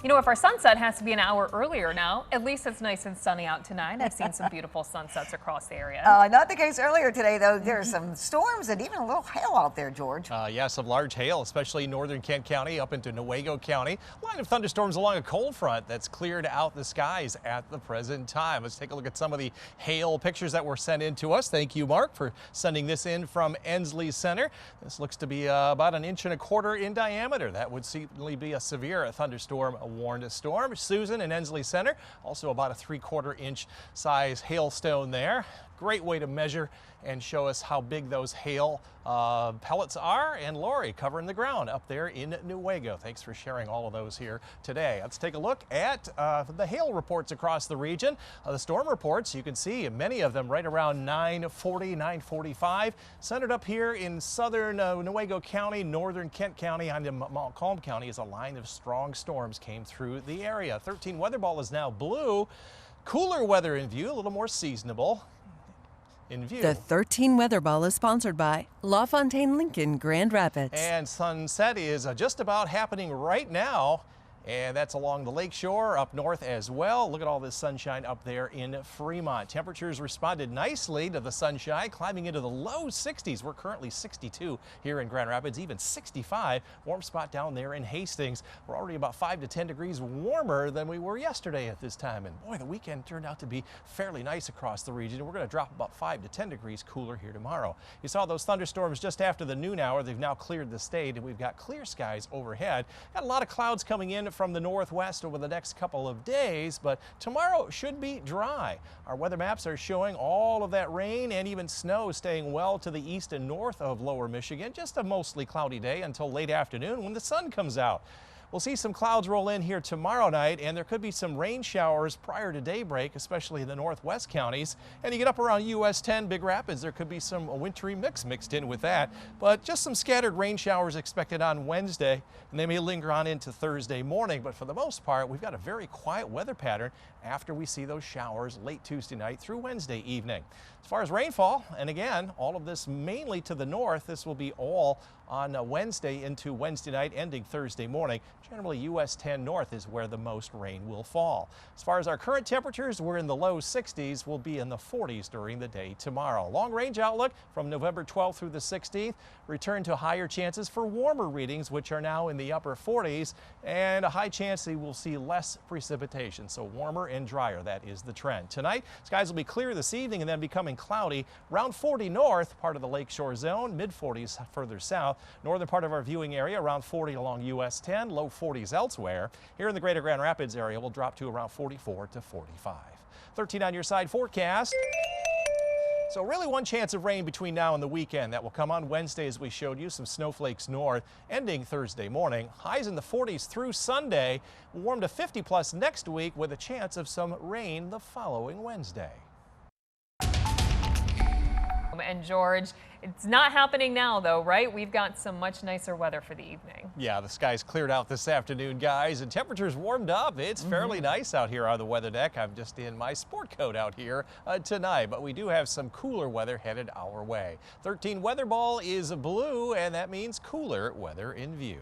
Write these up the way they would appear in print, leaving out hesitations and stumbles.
You know, if our sunset has to be an hour earlier now, at least it's nice and sunny out tonight. I've seen some beautiful sunsets across the area. Not the case earlier today, though. There's some storms and even a little hail out there, George. Yeah, some large hail, especially northern Kent County up into Newaygo County. Line of thunderstorms along a cold front that's cleared out the skies at the present time. Let's take a look at some of the hail pictures that were sent in to us. Thank you, Mark, for sending this in from Ensley Center. This looks to be about 1.25 inches in diameter. That would certainly be a severe thunderstorm warned storm. Susan in Ensley Center, also about a 3/4 inch size hailstone there. Great way to measure and show us how big those hail pellets are. And Lori covering the ground up there in Newaygo. Thanks for sharing all of those here today. Let's take a look at the hail reports across the region. The storm reports, you can see many of them right around 9:40, 9:45. Centered up here in southern Newaygo County, northern Kent County, and in Montcalm County as a line of strong storms came through the area. 13 weather ball is now blue. Cooler weather in view, a little more seasonable. In view. The 13 Weather Ball is sponsored by LaFontaine Lincoln Grand Rapids. And sunset is just about happening right now. And that's along the lake shore up north as well. Look at all this sunshine up there in Fremont. Temperatures responded nicely to the sunshine, climbing into the low 60s. We're currently 62 here in Grand Rapids, even 65. Warm spot down there in Hastings. We're already about 5 to 10 degrees warmer than we were yesterday at this time. And boy, the weekend turned out to be fairly nice across the region. We're going to drop about 5 to 10 degrees cooler here tomorrow. You saw those thunderstorms just after the noon hour. They've now cleared the state and we've got clear skies overhead. Got a lot of clouds coming in from the northwest over the next couple of days, but tomorrow should be dry. Our weather maps are showing all of that rain and even snow staying well to the east and north of lower Michigan. Just a mostly cloudy day until late afternoon when the sun comes out. We'll see some clouds roll in here tomorrow night, and there could be some rain showers prior to daybreak, especially in the northwest counties. And you get up around US 10, Big Rapids, there could be some wintry mix mixed in with that. But just some scattered rain showers expected on Wednesday, and they may linger on into Thursday morning. But for the most part, we've got a very quiet weather pattern after we see those showers late Tuesday night through Wednesday evening. As far as rainfall, and again, all of this mainly to the north, this will be all on Wednesday into Wednesday night, ending Thursday morning. Generally, US 10 north is where the most rain will fall. As far as our current temperatures, we're in the low 60s. We'll be in the 40s during the day tomorrow. Long range outlook from November 12th through the 16th. Return to higher chances for warmer readings, which are now in the upper 40s, and a high chance that we'll see less precipitation. So warmer and drier, that is the trend. Tonight, skies will be clear this evening and then becoming cloudy. Around 40 north, part of the lakeshore zone, mid 40s further south. Northern part of our viewing area, around 40 along US 10, low 40s elsewhere. Here in the greater Grand Rapids area, we'll drop to around 44 to 45. 13 on your side forecast. So really one chance of rain between now and the weekend. That will come on Wednesday, as we showed you, some snowflakes north, ending Thursday morning. Highs in the 40s through Sunday. Warm to 50 plus next week with a chance of some rain the following Wednesday. And George, it's not happening now though, right? We've got some much nicer weather for the evening. Yeah, the skies cleared out this afternoon, guys, and temperatures warmed up. It's fairly nice out here on the weather deck. I'm just in my sport coat out here tonight, but we do have some cooler weather headed our way. 13 weather ball is blue, and that means cooler weather in view.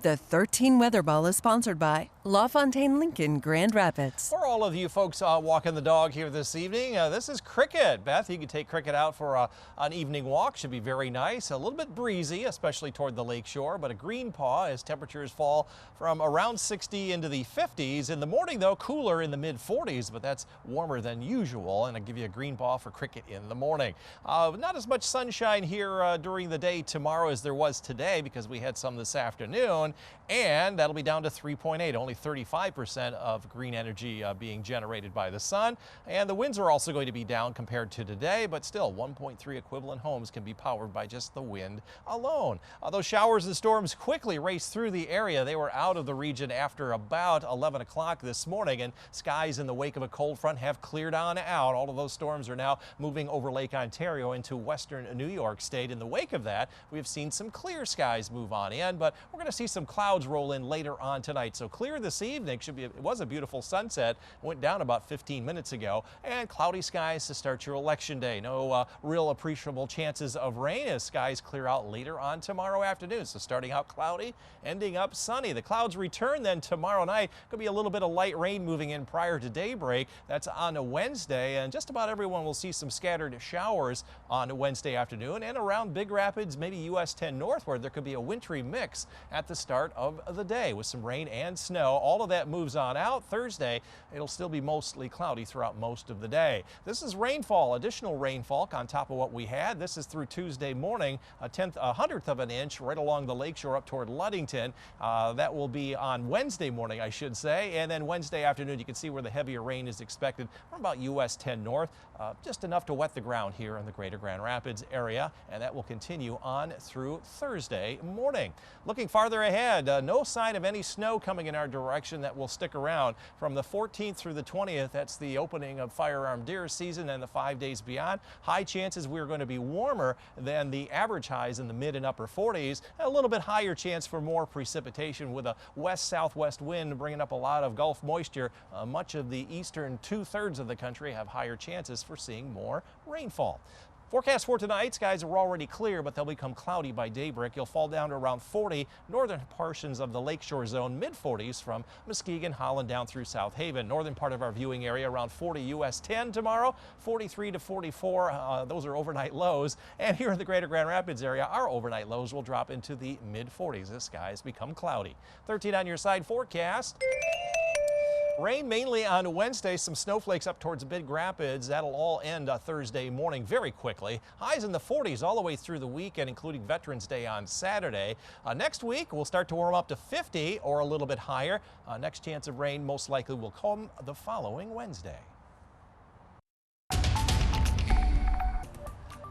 The 13 Weather Ball is sponsored by LaFontaine Lincoln Grand Rapids. For all of you folks walking the dog here this evening, this is Cricket. Beth, you can take Cricket out for an evening walk. Should be very nice. A little bit breezy, especially toward the lake shore, but a green paw as temperatures fall from around 60 into the 50s. In the morning, though, cooler in the mid 40s, but that's warmer than usual, and I'll give you a green paw for Cricket in the morning. Not as much sunshine here during the day tomorrow as there was today because we had some this afternoon. And that'll be down to 3.8, only 35% of green energy being generated by the sun. And the winds are also going to be down compared to today, but still 1.3 equivalent homes can be powered by just the wind alone. Those showers and storms quickly raced through the area. They were out of the region after about 11 o'clock this morning, and skies in the wake of a cold front have cleared on out. All of those storms are now moving over Lake Ontario into western New York State. In the wake of that, we've seen some clear skies move on in, but we're going to see some clouds roll in later on tonight. So clear this this evening. It was a beautiful sunset. Went down about 15 minutes ago. And cloudy skies to start your election day. No real appreciable chances of rain as skies clear out later on tomorrow afternoon. So starting out cloudy, ending up sunny. The clouds return then tomorrow night. Could be a little bit of light rain moving in prior to daybreak. That's on a Wednesday, and just about everyone will see some scattered showers on Wednesday afternoon and around Big Rapids, maybe US 10 north, where there could be a wintry mix at the start of the day with some rain and snow. All of that moves on out. Thursday, it'll still be mostly cloudy throughout most of the day. This is rainfall, additional rainfall on top of what we had. This is through Tuesday morning, a hundredth of an inch right along the lakeshore up toward Ludington. That will be on Wednesday morning, I should say, and then Wednesday afternoon you can see where the heavier rain is expected from about US 10 north, just enough to wet the ground here in the greater Grand Rapids area, and that will continue on through Thursday morning. Looking farther ahead, no sign of any snow coming in our direction. That will stick around from the 14th through the 20th. That's the opening of firearm deer season and the 5 days beyond. High chances we're going to be warmer than the average highs in the mid and upper 40s. A little bit higher chance for more precipitation with a west-southwest wind bringing up a lot of Gulf moisture. Much of the eastern 2/3 of the country have higher chances for seeing more rainfall. Forecast for tonight, skies are already clear, but they'll become cloudy by daybreak. You'll fall down to around 40, northern portions of the lakeshore zone, mid-40s from Muskegon, Holland down through South Haven. Northern part of our viewing area around 40 US 10 tomorrow, 43 to 44, those are overnight lows. And here in the greater Grand Rapids area, our overnight lows will drop into the mid-40s as skies become cloudy. 13 on your side forecast. Rain mainly on Wednesday, some snowflakes up towards Big Rapids. That'll all end Thursday morning very quickly. Highs in the 40s all the way through the weekend, including Veterans Day on Saturday. Next week, we'll start to warm up to 50 or a little bit higher. Next chance of rain most likely will come the following Wednesday.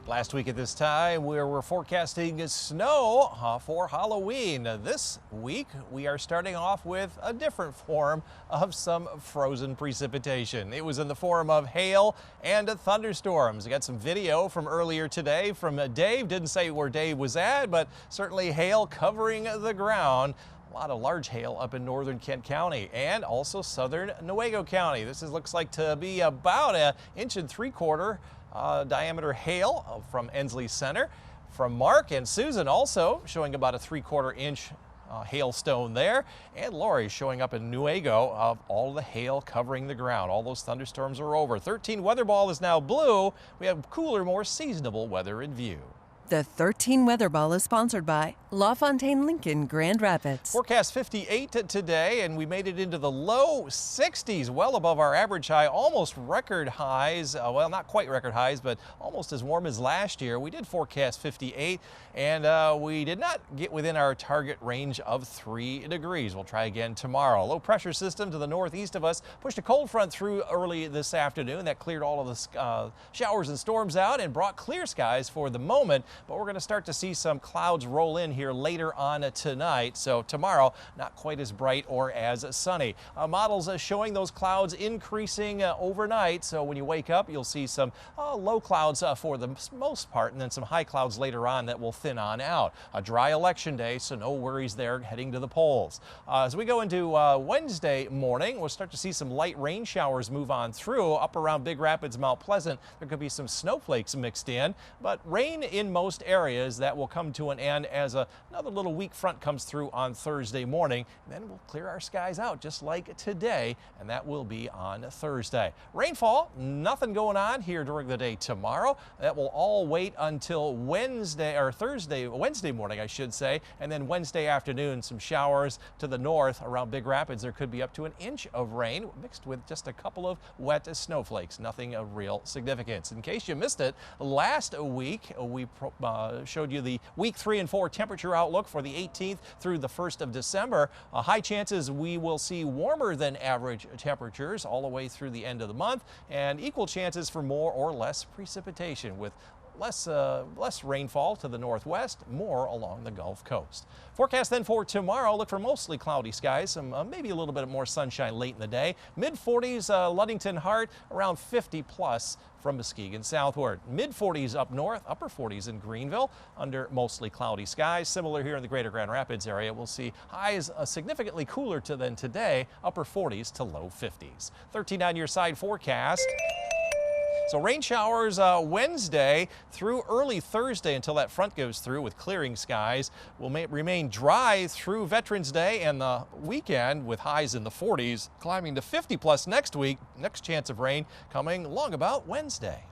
Last week at this time, we were forecasting snow for Halloween. This week, we are starting off with a different form of some frozen precipitation. It was in the form of hail and thunderstorms. I got some video from earlier today from Dave. Didn't say where Dave was at, but certainly hail covering the ground. A lot of large hail up in northern Kent County and also southern Newaygo County. This looks like to be about 1.75 inches diameter hail from Ensley Center. From Mark and Susan also showing about a 3/4 inch hailstone there. And Lori showing up in Newaygo of all the hail covering the ground. All those thunderstorms are over. 13 weather ball is now blue. We have cooler, more seasonable weather in view. The 13 Weather Ball is sponsored by LaFontaine Lincoln Grand Rapids. Forecast 58 today, and we made it into the low 60s, well above our average high, almost record highs. Well, not quite record highs, but almost as warm as last year. We did forecast 58, and we did not get within our target range of 3 degrees. We'll try again tomorrow. Low pressure system to the northeast of us pushed a cold front through early this afternoon. That cleared all of the showers and storms out and brought clear skies for the moment. But we're going to start to see some clouds roll in here later on tonight. So tomorrow, not quite as bright or as sunny. Models showing those clouds increasing overnight. So when you wake up, you'll see some low clouds for the most part, and then some high clouds later on that will thin on out. A dry election day, so no worries there heading to the polls. As we go into Wednesday morning, we'll start to see some light rain showers move on through. Up around Big Rapids, Mount Pleasant, there could be some snowflakes mixed in, but rain in most areas. That will come to an end as another little weak front comes through on Thursday morning. And then we'll clear our skies out just like today, and that will be on Thursday. Rainfall, nothing going on here during the day tomorrow. That will all wait until Wednesday morning, I should say, and then Wednesday afternoon, some showers to the north around Big Rapids. There could be up to 1 inch of rain mixed with just a couple of wet snowflakes. Nothing of real significance. In case you missed it, last week we showed you the week 3 and 4 temperature outlook for the 18th through the 1st of December. High chances we will see warmer than average temperatures all the way through the end of the month, and equal chances for more or less precipitation with less rainfall to the northwest, more along the Gulf Coast. Forecast then for tomorrow, look for mostly cloudy skies, some maybe a little bit more sunshine late in the day. Mid-40s Ludington, Hart, around 50 plus from Muskegon southward. Mid-40s up north, upper 40s in Greenville under mostly cloudy skies. Similar here in the greater Grand Rapids area, we'll see highs significantly cooler than today, upper 40s to low 50s. 13 on your side forecast. So rain showers Wednesday through early Thursday until that front goes through with clearing skies. Will remain dry through Veterans Day and the weekend with highs in the 40s, climbing to 50 plus next week. Next chance of rain coming along about Wednesday.